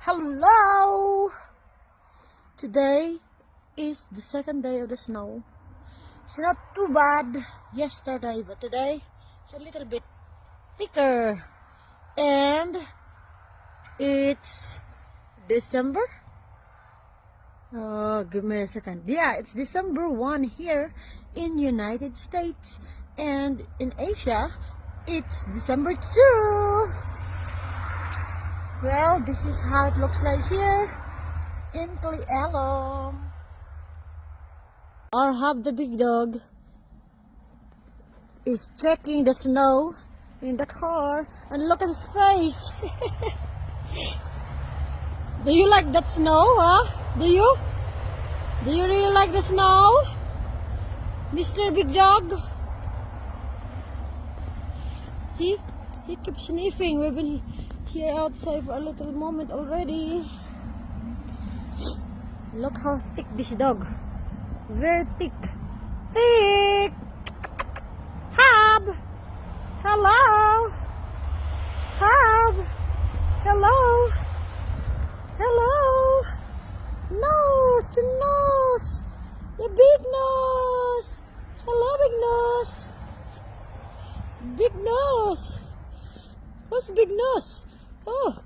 Hello! Today is the second day of the snow. It's not too bad yesterday, but today it's a little bit thicker. And it's December. Give me a second. Yeah, it's December 1 here in United States. And in Asia, it's December 2. Well, this is how it looks like here in Calielo. Our Hub the big dog is checking the snow in the car, and look at his face. Do you like that snow, huh? Do you? Do you really like the snow, Mr. Big Dog? See? He keeps sniffing. We've been here outside for a little moment already. Look how thick this dog. Very thick. Thick! Hub! Hello! Hub! Hello! Hello! Nose! Your nose! Your big nose! Hello, big nose! Big nose! What's big nose? Oh!